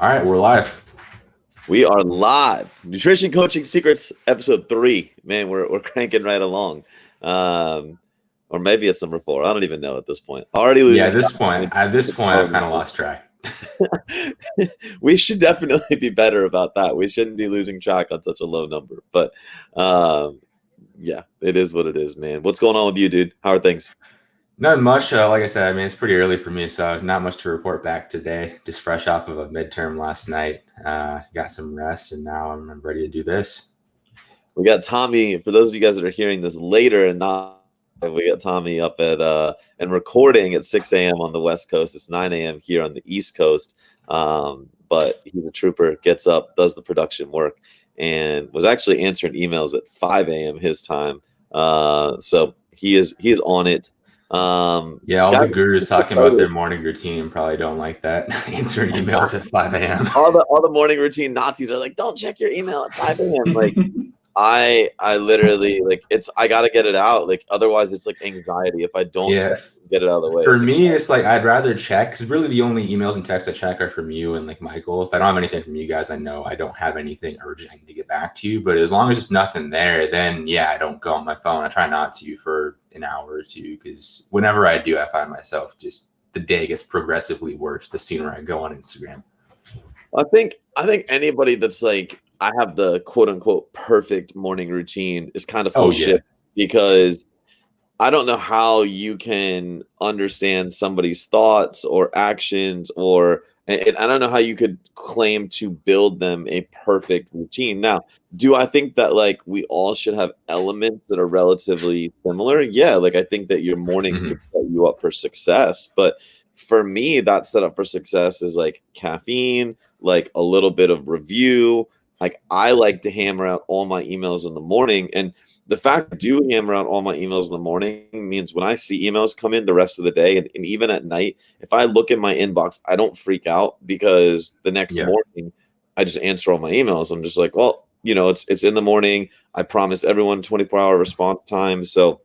All right, we're live. We are live. Nutrition Coaching Secrets, episode 3. Man, we're cranking right along. Or maybe it's number 4. I don't even know at this point. Already losing. Yeah, at this point, I've kind of lost track. We should definitely be better about that. We shouldn't be losing track on such a low number. But yeah, it is what it is, man. What's going on with you, dude? How are things? Not much. Like I said, I mean, it's pretty early for me, so not much to report back today. Just fresh off of a midterm last night. Got some rest, and now I'm ready to do this. We got Tommy. For those of you guys that are hearing this later and not, we got Tommy up at and recording at 6 a.m. on the West Coast. It's 9 a.m. here on the East Coast. But he's a trooper, gets up, does the production work, and was actually answering emails at 5 a.m. his time. So he's on it. Yeah, all the gurus talking about their morning routine probably don't like that. Answering emails at 5 a.m. All the morning routine Nazis are like, don't check your email at 5 a.m. Like, I literally, like, I gotta get it out. Like, otherwise it's like anxiety if I don't get it out of the way. For me, it's like I'd rather check, because really the only emails and texts I check are from you and like Michael. If I don't have anything from you guys, I know I don't have anything urgent I need to get back to you. But as long as there's nothing there, then yeah, I don't go on my phone. I try not to for an hour or two, because whenever I do, I find myself just the day gets progressively worse the sooner I go on Instagram. I think anybody that's like, I have the quote unquote perfect morning routine is kind of full of shit, because I don't know how you can understand somebody's thoughts or actions, and I don't know how you could claim to build them a perfect routine. Now, do I think that like we all should have elements that are relatively similar? Yeah, like I think that your morning could set you up for success, but for me, that setup for success is like caffeine, like a little bit of review. Like, I like to hammer out all my emails in the morning, and the fact I do hammer out all my emails in the morning means when I see emails come in the rest of the day, and even at night, if I look in my inbox, I don't freak out, because the next morning I just answer all my emails. I'm just like, well, it's in the morning. I promise everyone 24-hour response time. So,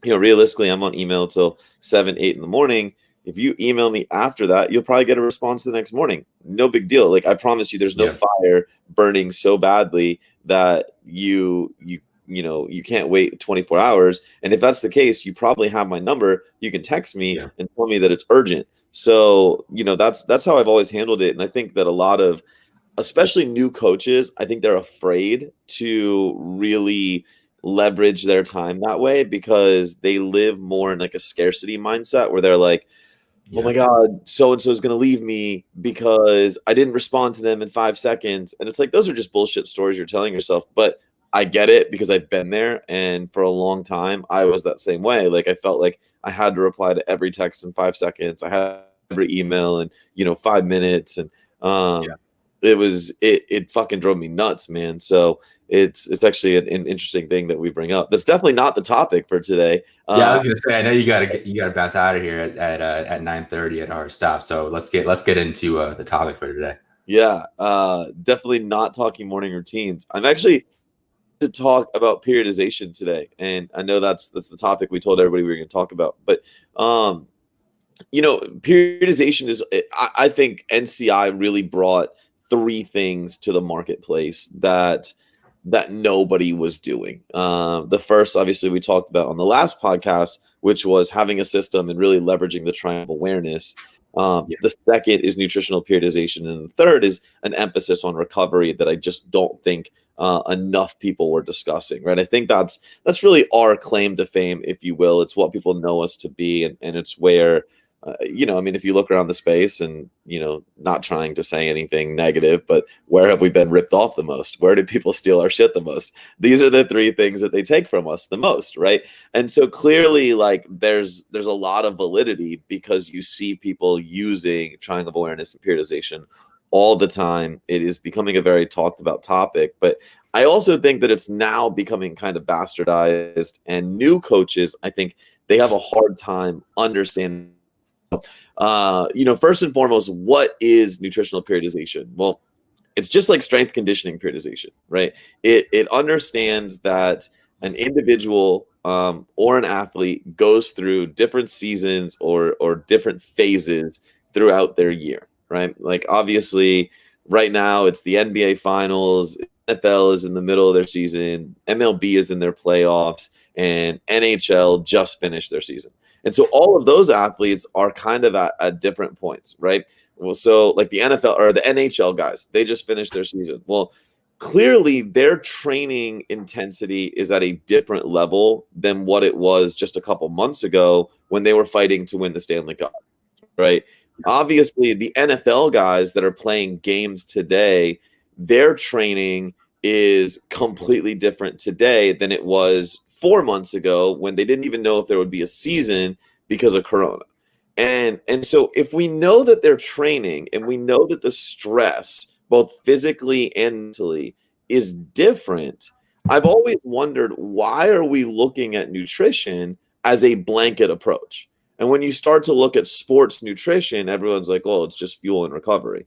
realistically, I'm on email till 7, 8 in the morning. If you email me after that, you'll probably get a response the next morning. No big deal. Like, I promise you, there's no fire burning so badly that you can't wait 24 hours. And if that's the case, you probably have my number. You can text me and tell me that it's urgent. So, that's how I've always handled it. And I think that a lot of, especially new coaches, I think they're afraid to really leverage their time that way, because they live more in like a scarcity mindset where they're like, oh my God, so-and-so is going to leave me because I didn't respond to them in 5 seconds. And it's like, those are just bullshit stories you're telling yourself. But I get it, because I've been there. And for a long time, I was that same way. Like, I felt like I had to reply to every text in 5 seconds. I had every email in, 5 minutes. And it fucking drove me nuts, man. So it's actually an interesting thing that we bring up. That's definitely not the topic for today. I was gonna say, I know you gotta bounce out of here at 9:30 at our stop. So let's get into the topic for today. Yeah, definitely not talking morning routines. I'm actually to talk about periodization today, and I know that's the topic we told everybody we were going to talk about. But periodization is, I think NCI really brought 3 things to the marketplace that nobody was doing. The first, obviously, we talked about on the last podcast, which was having a system and really leveraging the triumph awareness. The second is nutritional periodization, and the third is an emphasis on recovery that I just don't think enough people were discussing, right? I think that's really our claim to fame, if you will. It's what people know us to be, and it's where if you look around the space, and not trying to say anything negative, but where have we been ripped off the most? Where do people steal our shit the most? These are the 3 things that they take from us the most, right? And so clearly, like, there's a lot of validity, because you see people using triangle of awareness and periodization all the time. It is becoming a very talked about topic, but I also think that it's now becoming kind of bastardized, and new coaches, I think they have a hard time understanding. First and foremost, what is nutritional periodization? Well, it's just like strength conditioning periodization, right? It understands that an individual or an athlete goes through different seasons or different phases throughout their year. right? Like obviously right now it's the NBA finals, NFL is in the middle of their season, MLB is in their playoffs, and NHL just finished their season. And so all of those athletes are kind of at different points, right? Well, so like the NFL or the NHL guys, they just finished their season. Well, clearly their training intensity is at a different level than what it was just a couple months ago when they were fighting to win the Stanley Cup, right? Obviously, the NFL guys that are playing games today, their training is completely different today than it was 4 months ago when they didn't even know if there would be a season because of Corona. And so if we know that they're training and we know that the stress, both physically and mentally, is different, I've always wondered, why are we looking at nutrition as a blanket approach? And when you start to look at sports nutrition, everyone's like, oh, it's just fuel and recovery.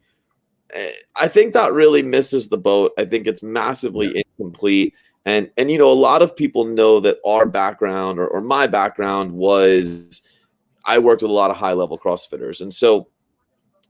I think that really misses the boat. I think it's massively incomplete. And a lot of people know that our background or my background was I worked with a lot of high level CrossFitters. And so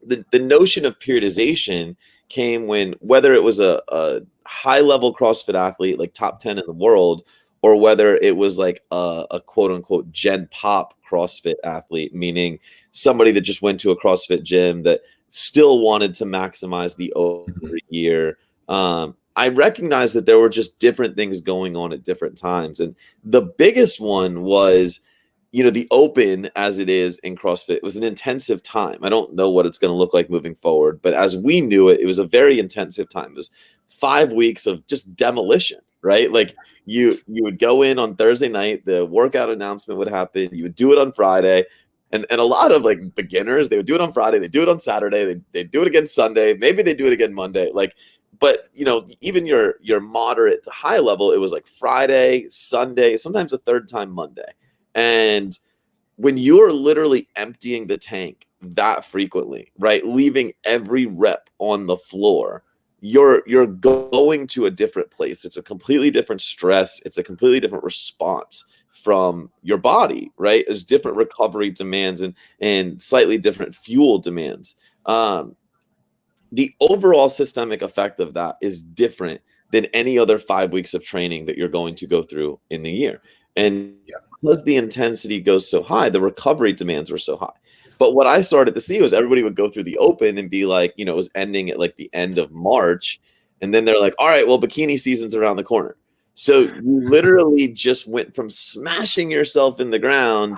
the notion of periodization came when, whether it was a high level CrossFit athlete, like top 10 in the world, or whether it was like a quote unquote Gen Pop CrossFit athlete, meaning somebody that just went to a CrossFit gym that still wanted to maximize the over year. I recognized that there were just different things going on at different times. And the biggest one was, the open, as it is in CrossFit, was an intensive time. I don't know what it's going to look like moving forward, but as we knew it, it was a very intensive time. It was 5 weeks of just demolition, right? Like you would go in on Thursday night, the workout announcement would happen, you would do it on Friday. And a lot of like beginners, they would do it on Friday, they do it on Saturday, they do it again Sunday, maybe they do it again Monday. But even your moderate to high level, it was like Friday, Sunday, sometimes a third time Monday. And when you're literally emptying the tank that frequently, right, leaving every rep on the floor, you're going to a different place. It's a completely different stress. It's a completely different response from your body, right? There's different recovery demands and slightly different fuel demands. The overall systemic effect of that is different than any other 5 weeks of training that you're going to go through in the year. And because the intensity goes so high, the recovery demands were so high. But what I started to see was everybody would go through the open and be like, it was ending at like the end of March. And then they're like, all right, well, bikini season's around the corner. So you literally just went from smashing yourself in the ground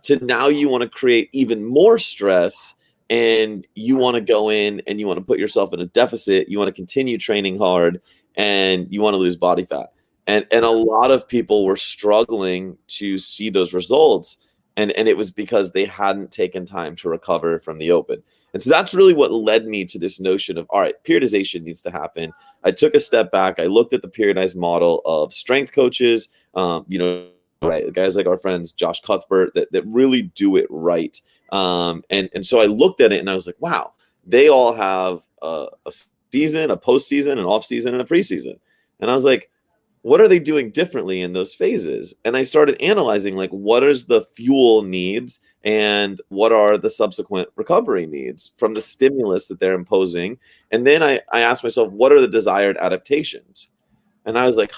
to now you want to create even more stress, and you want to go in and you want to put yourself in a deficit. You want to continue training hard, and you want to lose body fat. And a lot of people were struggling to see those results. And it was because they hadn't taken time to recover from the open. And so that's really what led me to this notion of, all right, periodization needs to happen. I took a step back. I looked at the periodized model of strength coaches, right, guys like our friends, Josh Cuthbert, that really do it right. And so I looked at it and I was like, wow, they all have a season, a postseason, an off season, and a preseason. And I was like, what are they doing differently in those phases? And I started analyzing, like, what is the fuel needs and what are the subsequent recovery needs from the stimulus that they're imposing. And then I asked myself, what are the desired adaptations? And I was like,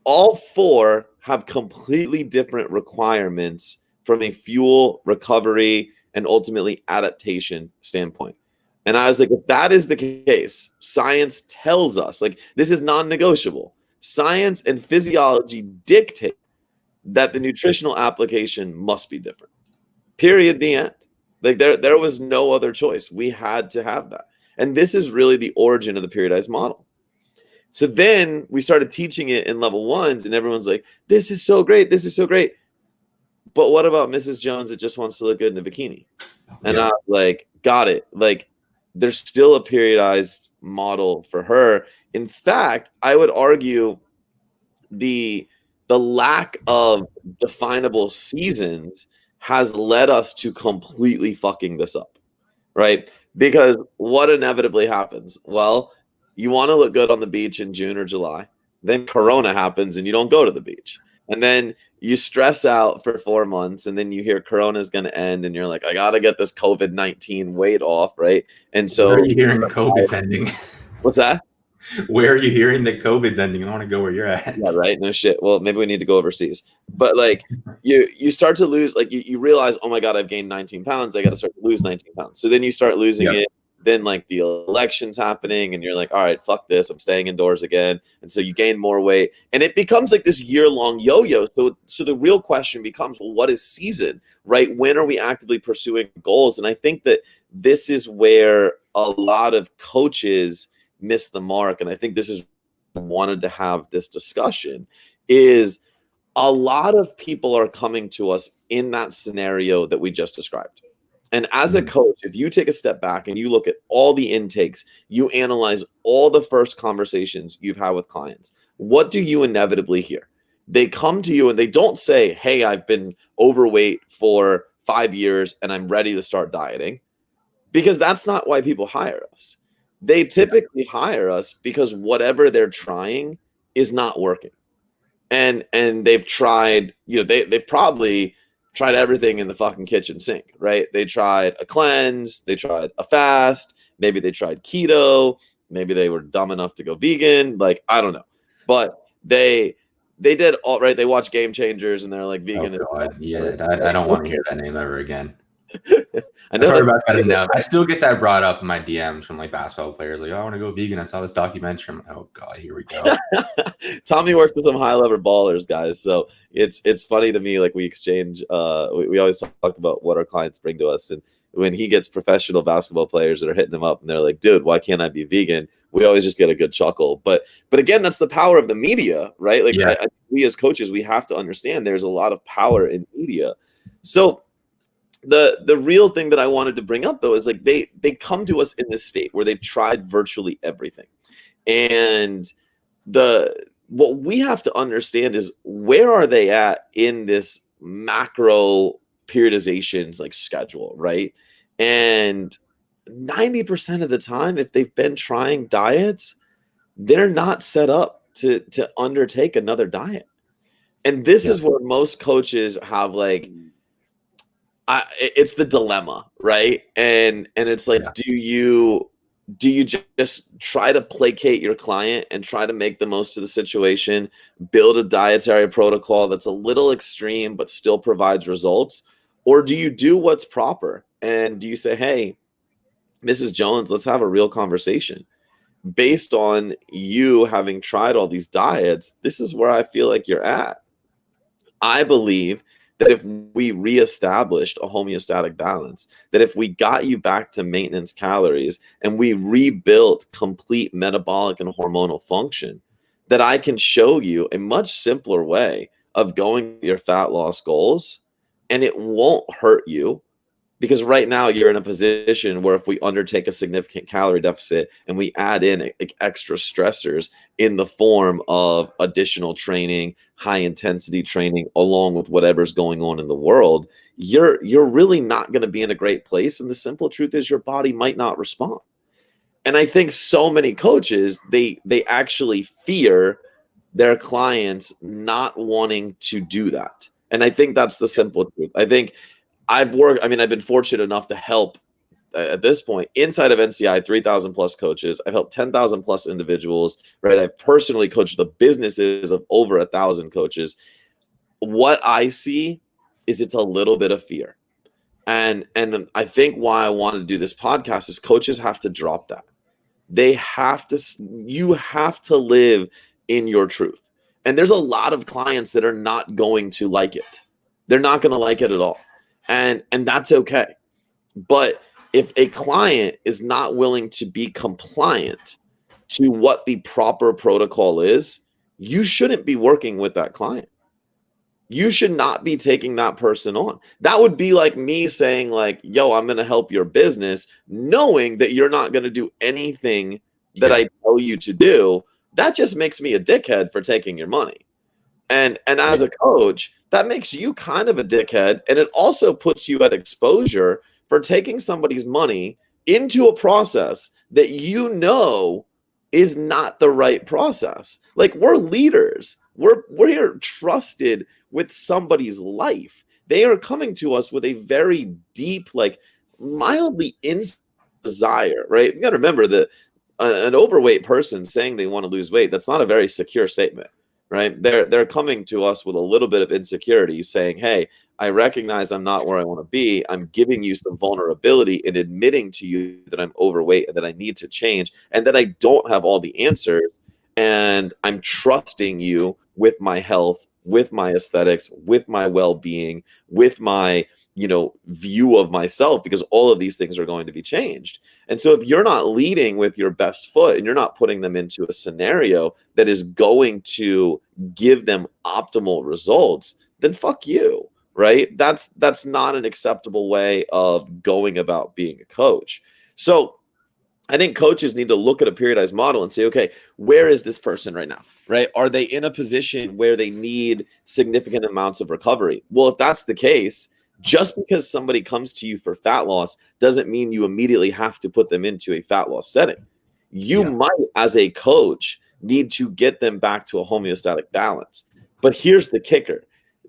all four have completely different requirements from a fuel, recovery, and ultimately adaptation standpoint. And I was like, if that is the case, science tells us, like, this is non-negotiable. Science and physiology dictate that the nutritional application must be different. Period. The end. Like there was no other choice. We had to have that. And this is really the origin of the periodized model. So then we started teaching it in level ones, and everyone's like, this is so great. This is so great. But what about Mrs. Jones that just wants to look good in a bikini? And I was like, got it. Like, there's still a periodized model for her. In fact, I would argue the lack of definable seasons has led us to completely fucking this up, right? Because what inevitably happens? Well, you want to look good on the beach in June or July. Then Corona happens and you don't go to the beach. And then you stress out for 4 months, and then you hear Corona is going to end, and you're like, I got to get this COVID-19 weight off, right? And Where are so, you hearing COVID's ending? what's that? Where are you hearing that COVID's ending? I want to go where you're at. Yeah, right. No shit. Well, maybe we need to go overseas. But like, you start to lose, like you realize, oh my God, I've gained 19 pounds. I got to start to lose 19 pounds. So then you start losing Yep. it. Then like the election's happening, and you're like, all right, fuck this. I'm staying indoors again. And so you gain more weight, and it becomes like this year-long yo-yo. So the real question becomes, well, what is season, right? When are we actively pursuing goals? And I think that this is where a lot of coaches miss the mark. And I think this is wanted to have this discussion is a lot of people are coming to us in that scenario that we just described. And as a coach, if you take a step back and you look at all the intakes, you analyze all the first conversations you've had with clients, what do you inevitably hear? They come to you and they don't say, hey, I've been overweight for 5 years and I'm ready to start dieting, because that's not why people hire us. They typically hire us because whatever they're trying is not working. And they've tried, they've probably tried everything in the fucking kitchen sink, right? They tried a cleanse, they tried a fast, maybe they tried keto, maybe they were dumb enough to go vegan, like I don't know. But they did all right. They watch Game Changers and they're like vegan. Oh God, yeah, I don't want to hear that name ever again. I know I've heard about that enough. I still get that brought up in my DMs from like basketball players, like, oh, I want to go vegan. I saw this documentary. I'm like, oh God, here we go. Tommy works with some high level ballers, guys. So it's funny to me. Like we exchange, we always talk about what our clients bring to us, and when he gets professional basketball players that are hitting him up and they're like, dude, why can't I be vegan? We always just get a good chuckle. But again, that's the power of the media, right? Like Yeah. we as coaches, we have to understand there's a lot of power in media. So the real thing that I wanted to bring up though is like they come to us in this state where they've tried virtually everything. And what we have to understand is, where are they at in this macro periodization like schedule, right? And 90% of the time, if they've been trying diets, they're not set up to undertake another diet. And this is where most coaches have like, it's the dilemma, right? And it's like, do you just try to placate your client and try to make the most of the situation, build a dietary protocol that's a little extreme but still provides results? Or do you do what's proper? And do you say, hey, Mrs. Jones, let's have a real conversation. Based on you having tried all these diets, this is where I feel like you're at. I believe that if we reestablished a homeostatic balance, that if we got you back to maintenance calories and we rebuilt complete metabolic and hormonal function, that I can show you a much simpler way of going to your fat loss goals, and it won't hurt you. Because right now you're in a position where if we undertake a significant calorie deficit and we add in extra stressors in the form of additional training, high intensity training, along with whatever's going on in the world, you're really not going to be in a great place. And the simple truth is your body might not respond. And I think so many coaches, they actually fear their clients not wanting to do that. And I think that's the simple truth. I think I've been fortunate enough to help at this point inside of NCI 3,000 plus coaches. I've helped 10,000 plus individuals, right? I've personally coached the businesses of over 1,000 coaches. What I see is it's a little bit of fear. And I think why I wanted to do this podcast is coaches have to drop that. You have to live in your truth. And there's a lot of clients that are not going to like it. They're not going to like it at all. And that's okay. But if a client is not willing to be compliant to what the proper protocol is, you shouldn't be working with that client. You should not be taking that person on. That would be like me saying like, yo, I'm going to help your business, knowing that you're not going to do anything that I tell you to do. That just makes me a dickhead for taking your money. And as a coach, that makes you kind of a dickhead. And it also puts you at exposure for taking somebody's money into a process that you know is not the right process. Like, we're leaders. We're here trusted with somebody's life. They are coming to us with a very deep, like mildly desire, right? You got to remember that an overweight person saying they want to lose weight, that's not a very secure statement, right? They're coming to us with a little bit of insecurity, saying, "Hey, I recognize I'm not where I want to be. I'm giving you some vulnerability and admitting to you that I'm overweight and that I need to change and that I don't have all the answers. And I'm trusting you with my health, with my aesthetics, with my well-being, with my, view of myself, because all of these things are going to be changed." And so if you're not leading with your best foot and you're not putting them into a scenario that is going to give them optimal results, then fuck you. Right? That's not an acceptable way of going about being a coach. So I think coaches need to look at a periodized model and say, okay, where is this person right now? Right? Are they in a position where they need significant amounts of recovery? Well, if that's the case, just because somebody comes to you for fat loss doesn't mean you immediately have to put them into a fat loss setting. You might, as a coach, need to get them back to a homeostatic balance. But here's the kicker.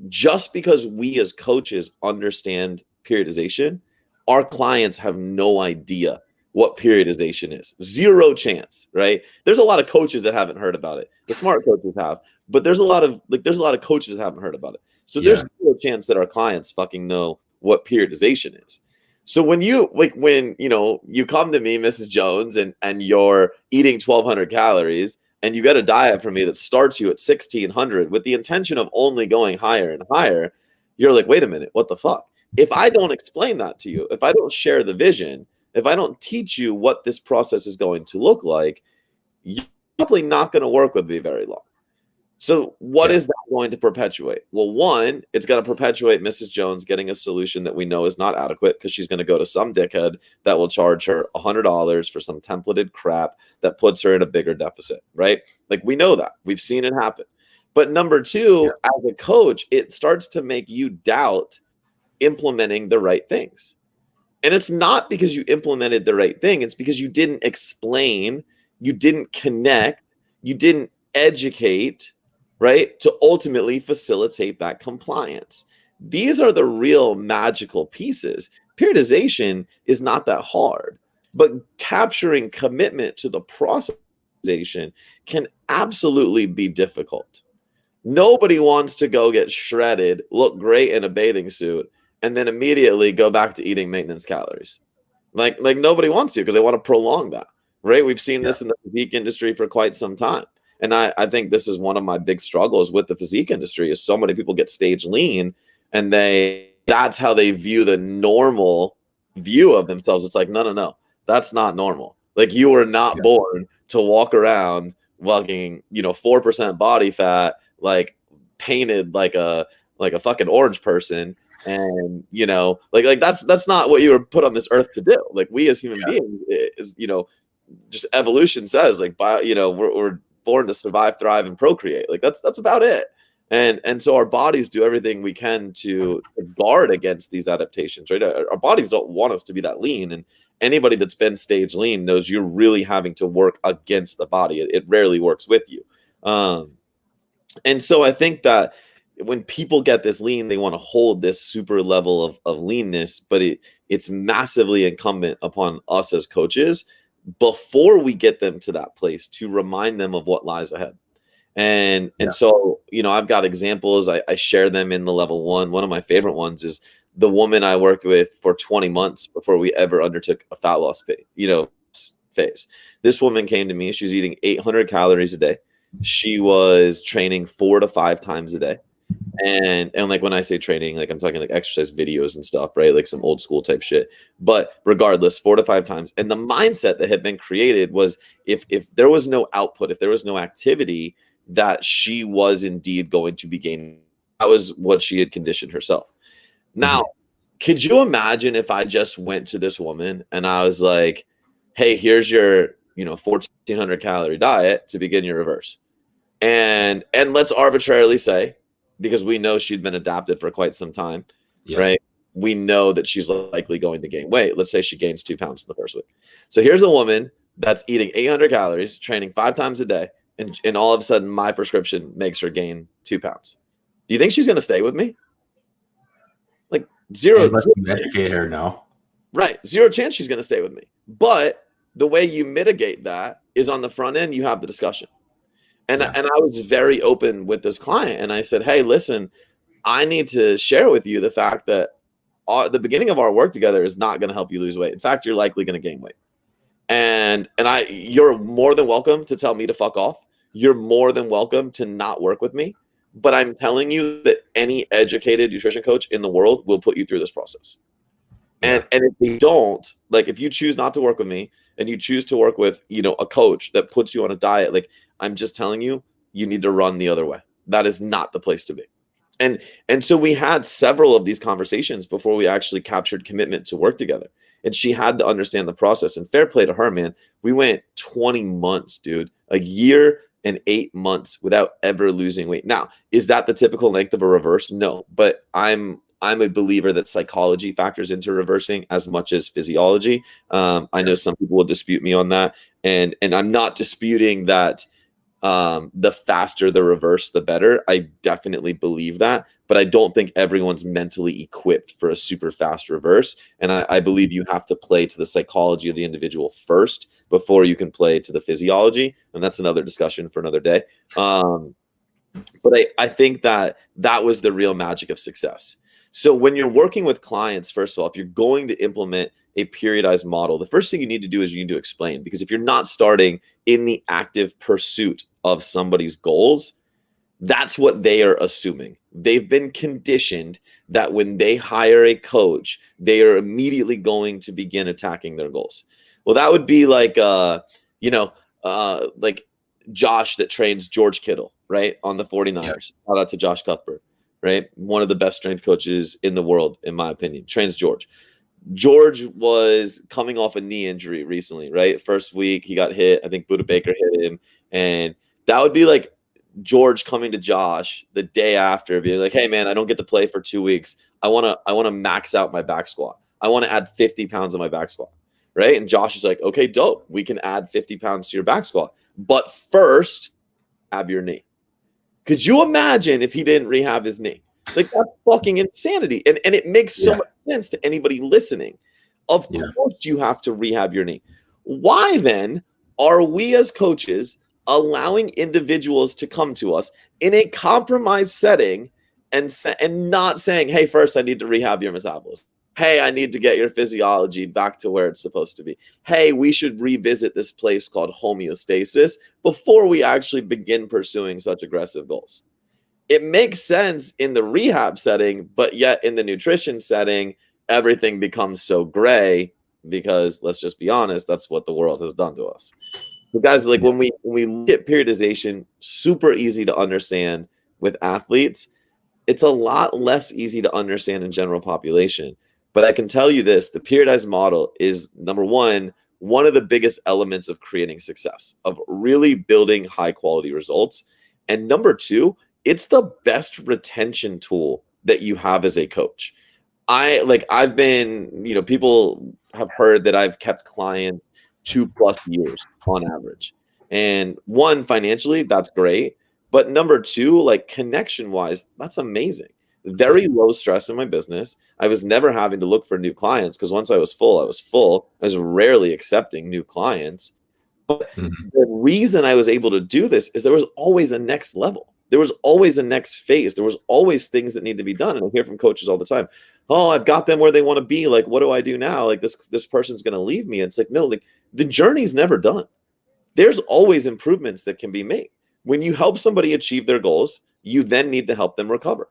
Just because we as coaches understand periodization, our clients have no idea what periodization is. Zero chance, right? There's a lot of coaches that haven't heard about it. The smart coaches have, but there's a lot of coaches that haven't heard about it. So there's zero chance that our clients fucking know what periodization is. So when you you come to me, Mrs. Jones, and you're eating 1,200 calories, and you get a diet from me that starts you at 1,600 with the intention of only going higher and higher, you're like, wait a minute, what the fuck? If I don't explain that to you, if I don't share the vision, if I don't teach you what this process is going to look like, you're probably not going to work with me very long. So what is that going to perpetuate? Well, one, it's going to perpetuate Mrs. Jones getting a solution that we know is not adequate, because she's going to go to some dickhead that will charge her $100 for some templated crap that puts her in a bigger deficit, right? Like, we know that. We've seen it happen. But number two, as a coach, it starts to make you doubt implementing the right things. And it's not because you implemented the right thing. It's because you didn't explain, you didn't connect, you didn't educate, right, to ultimately facilitate that compliance. These are the real magical pieces. Periodization is not that hard, but capturing commitment to the process can absolutely be difficult. Nobody wants to go get shredded, look great in a bathing suit, and then immediately go back to eating maintenance calories. Like nobody wants to, because they want to prolong that, right? We've seen this in the physique industry for quite some time. And I think this is one of my big struggles with the physique industry, is so many people get stage lean, and that's how they view the normal view of themselves. It's like, no, that's not normal. Like, you were not born to walk around walking, 4% body fat, like painted like a fucking orange person. And that's not what you were put on this earth to do. Like, we as human beings is, just evolution says, like, we're born to survive, thrive, and procreate. Like, that's about it. And so our bodies do everything we can to guard against these adaptations, right? Our bodies don't want us to be that lean. And anybody that's been stage lean knows you're really having to work against the body. It rarely works with you. And so I think that when people get this lean, they want to hold this super level of leanness, but it's massively incumbent upon us as coaches, before we get them to that place, to remind them of what lies ahead. And so, I've got examples. I share them in the level one. One of my favorite ones is the woman I worked with for 20 months before we ever undertook a fat loss phase. This woman came to me. She's eating 800 calories a day. She was training 4 to 5 times a day. And like, when I say training, like, I'm talking like exercise videos and stuff, right? Like some old school type shit. But regardless, 4 to 5 times. And the mindset that had been created was, if there was no output, if there was no activity, that she was indeed going to be gaining. That was what she had conditioned herself. Now, could you imagine if I just went to this woman and I was like, hey, here's your 1,400 calorie diet to begin your reverse. And let's arbitrarily say, because we know she'd been adapted for quite some time, right? We know that she's likely going to gain weight. Let's say she gains 2 pounds in the first week. So here's a woman that's eating 800 calories, training 5 times a day, and all of a sudden my prescription makes her gain 2 pounds. Do you think she's going to stay with me? Like zero, Unless you educate her, no. right? Zero chance she's going to stay with me. But the way you mitigate that is on the front end, you have the discussion. And I was very open with this client, and I said, hey, listen, I need to share with you the fact that the beginning of our work together is not going to help you lose weight. In fact, you're likely going to gain weight. And you're more than welcome to tell me to fuck off. You're more than welcome to not work with me. But I'm telling you that any educated nutrition coach in the world will put you through this process. And if they don't, like if you choose not to work with me and you choose to work with, a coach that puts you on a diet, like I'm just telling you, you need to run the other way. That is not the place to be. And so we had several of these conversations before we actually captured commitment to work together. And she had to understand the process. And fair play to her, man. We went 20 months, dude, a year and 8 months without ever losing weight. Now, is that the typical length of a reverse? No, but I'm a believer that psychology factors into reversing as much as physiology. I know some people will dispute me on that, and I'm not disputing that. The faster the reverse, the better. I definitely believe that, but I don't think everyone's mentally equipped for a super fast reverse. And I believe you have to play to the psychology of the individual first before you can play to the physiology. And that's another discussion for another day. But I think that was the real magic of success. So when you're working with clients, first of all, if you're going to implement a periodized model, the first thing you need to do is you need to explain, because if you're not starting in the active pursuit of somebody's goals, that's what they are assuming. They've been conditioned that when they hire a coach, they are immediately going to begin attacking their goals. Well, that would be like, like Josh that trains George Kittle, right, on the 49ers. Yep. Shout out to Josh Cuthbert, right? One of the best strength coaches in the world, in my opinion. Trains George. George was coming off a knee injury recently, right? First week, he got hit. I think Buda Baker hit him. And that would be like George coming to Josh the day after, being like, hey, man, I don't get to play for 2 weeks. I want to max out my back squat. I want to add 50 pounds on my back squat, right? And Josh is like, okay, dope. We can add 50 pounds to your back squat. But first, rehab your knee. Could you imagine if he didn't rehab his knee? Like, that's fucking insanity. And it makes so much sense to anybody listening. Of course you have to rehab your knee. Why then are we as coaches allowing individuals to come to us in a compromised setting and not saying, hey, first I need to rehab your metabolism. Hey, I need to get your physiology back to where it's supposed to be. Hey, we should revisit this place called homeostasis before we actually begin pursuing such aggressive goals. It makes sense in the rehab setting, but yet in the nutrition setting, everything becomes so gray because, let's just be honest, that's what the world has done to us. So guys, like when we look at periodization, super easy to understand with athletes. It's a lot less easy to understand in general population. But I can tell you this, the periodized model is, number one of the biggest elements of creating success, of really building high quality results. And number two, it's the best retention tool that you have as a coach. I've been, people have heard that I've kept clients 2+ years on average. And one, financially, that's great. But number two, like connection wise, that's amazing. Very low stress in my business. I was never having to look for new clients because once I was full, I was full. I was rarely accepting new clients. But the reason I was able to do this is there was always a next level. There was always a next phase. There was always things that need to be done. And I hear from coaches all the time, oh, I've got them where they want to be. Like, what do I do now? Like this person's going to leave me. And it's like, no, like the journey's never done. There's always improvements that can be made. When you help somebody achieve their goals, you then need to help them recover.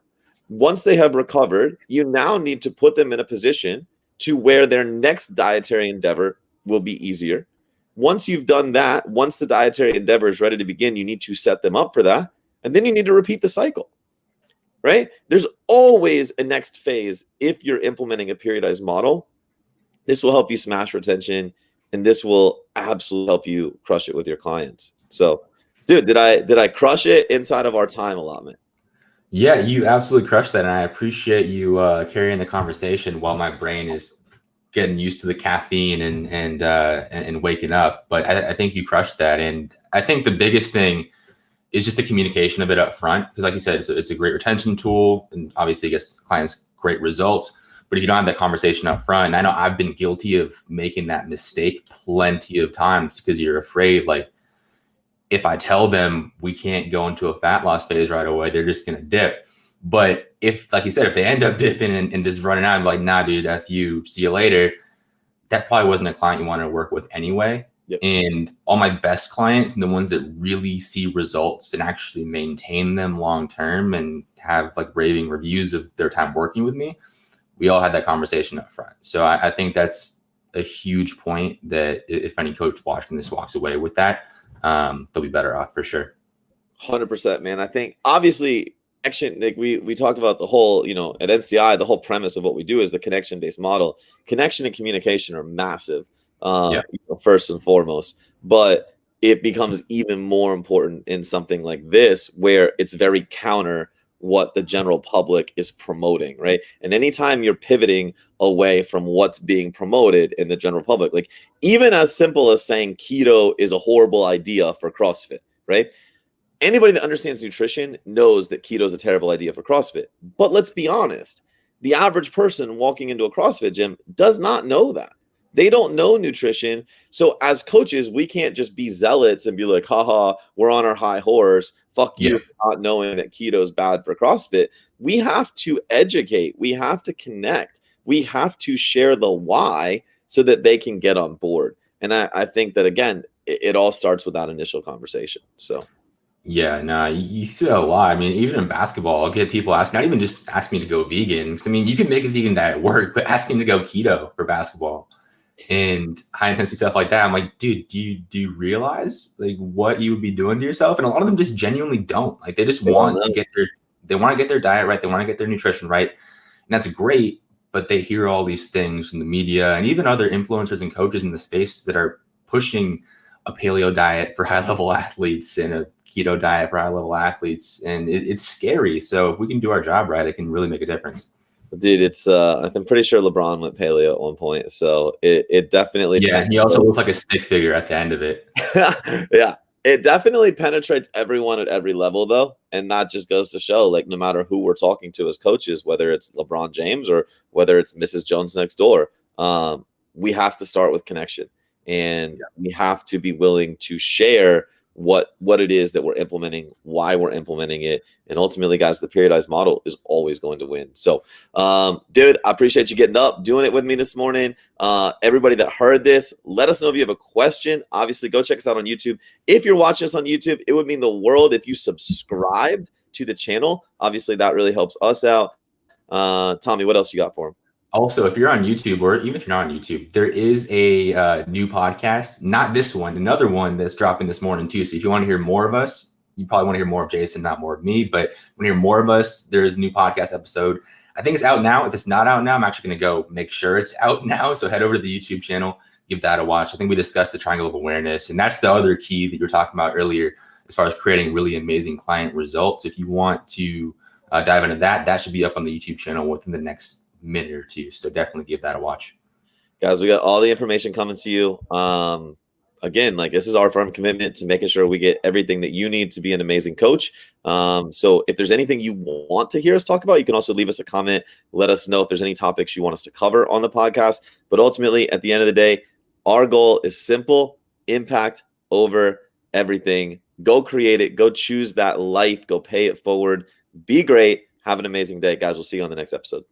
Once they have recovered, you now need to put them in a position to where their next dietary endeavor will be easier. Once you've done that, once the dietary endeavor is ready to begin, you need to set them up for that. And then you need to repeat the cycle, right? There's always a next phase if you're implementing a periodized model. This will help you smash retention, and this will absolutely help you crush it with your clients. So, dude, did I crush it inside of our time allotment? Yeah, you absolutely crushed that, and I appreciate you carrying the conversation while my brain is getting used to the caffeine and waking up. But I think you crushed that. And I think the biggest thing is just the communication of it up front. Because like you said, it's a great retention tool, and obviously it gets clients great results. But if you don't have that conversation up front, and I know I've been guilty of making that mistake plenty of times because you're afraid, like, if I tell them we can't go into a fat loss phase right away, they're just going to dip. But if, like you said, if they end up dipping and just running out and like, nah, dude, F you, see you later, that probably wasn't a client you wanted to work with anyway. Yep. And all my best clients and the ones that really see results and actually maintain them long term and have like raving reviews of their time working with me, we all had that conversation up front. So I think that's a huge point that if any coach watching this walks away with that, they'll be better off for sure. 100%, man. I think obviously connection, like we talk about the whole, at NCI, the whole premise of what we do is the connection-based model. Connection and communication are massive, first and foremost, but it becomes even more important in something like this, where it's very counter what the general public is promoting, right? And anytime you're pivoting away from what's being promoted in the general public, like even as simple as saying keto is a horrible idea for CrossFit, right? Anybody that understands nutrition knows that keto is a terrible idea for CrossFit. But let's be honest, the average person walking into a CrossFit gym does not know that. They don't know nutrition. So as coaches, we can't just be zealots and be like, haha, we're on our high horse. Fuck you for not knowing that keto is bad for CrossFit. We have to educate. We have to connect. We have to share the why so that they can get on board. And I think that, again, it all starts with that initial conversation. So. Yeah, no, you see that a lot. I mean, even in basketball, I'll get people asking, not even just ask me to go vegan. Because I mean, you can make a vegan diet work, but asking to go keto for basketball and high intensity stuff like that, I'm like, dude, do you realize like what you would be doing to yourself? And a lot of them just genuinely don't. Like they just want to get their diet right. They want to get their nutrition right. And that's great. But they hear all these things from the media and even other influencers and coaches in the space that are pushing a paleo diet for high level athletes and a keto diet for high level athletes. And it's scary. So if we can do our job right, it can really make a difference. Dude, it's I'm pretty sure LeBron went paleo at one point, so it definitely. Yeah, and he also looked like a stick figure at the end of it. Yeah, it definitely penetrates everyone at every level, though, and that just goes to show, like, no matter who we're talking to as coaches, whether it's LeBron James or whether it's Mrs. Jones next door, we have to start with connection, and we have to be willing to share what it is that we're implementing, why we're implementing it. And ultimately, guys, the periodized model is always going to win. So, dude, I appreciate you getting up, doing it with me this morning. Everybody that heard this, let us know if you have a question. Obviously, go check us out on YouTube. If you're watching us on YouTube, it would mean the world if you subscribed to the channel. Obviously, that really helps us out. Tommy, what else you got for him? Also, if you're on YouTube, or even if you're not on YouTube, there is a new podcast, not this one, another one that's dropping this morning too. So if you want to hear more of us, you probably want to hear more of Jason, not more of me, but when you hear more of us, there is a new podcast episode. I think it's out now. If it's not out now, I'm actually going to go make sure it's out now. So head over to the YouTube channel, give that a watch. I think we discussed the triangle of awareness, and that's the other key that you were talking about earlier as far as creating really amazing client results. If you want to dive into that, that should be up on the YouTube channel within the next minute or two. So definitely give that a watch. Guys, we got all the information coming to you. Again, like, this is our firm commitment to making sure we get everything that you need to be an amazing coach. So if there's anything you want to hear us talk about, you can also leave us a comment. Let us know if there's any topics you want us to cover on the podcast. But ultimately, at the end of the day, our goal is simple: impact over everything. Go create it. Go choose that life. Go pay it forward. Be great. Have an amazing day, guys. We'll see you on the next episode.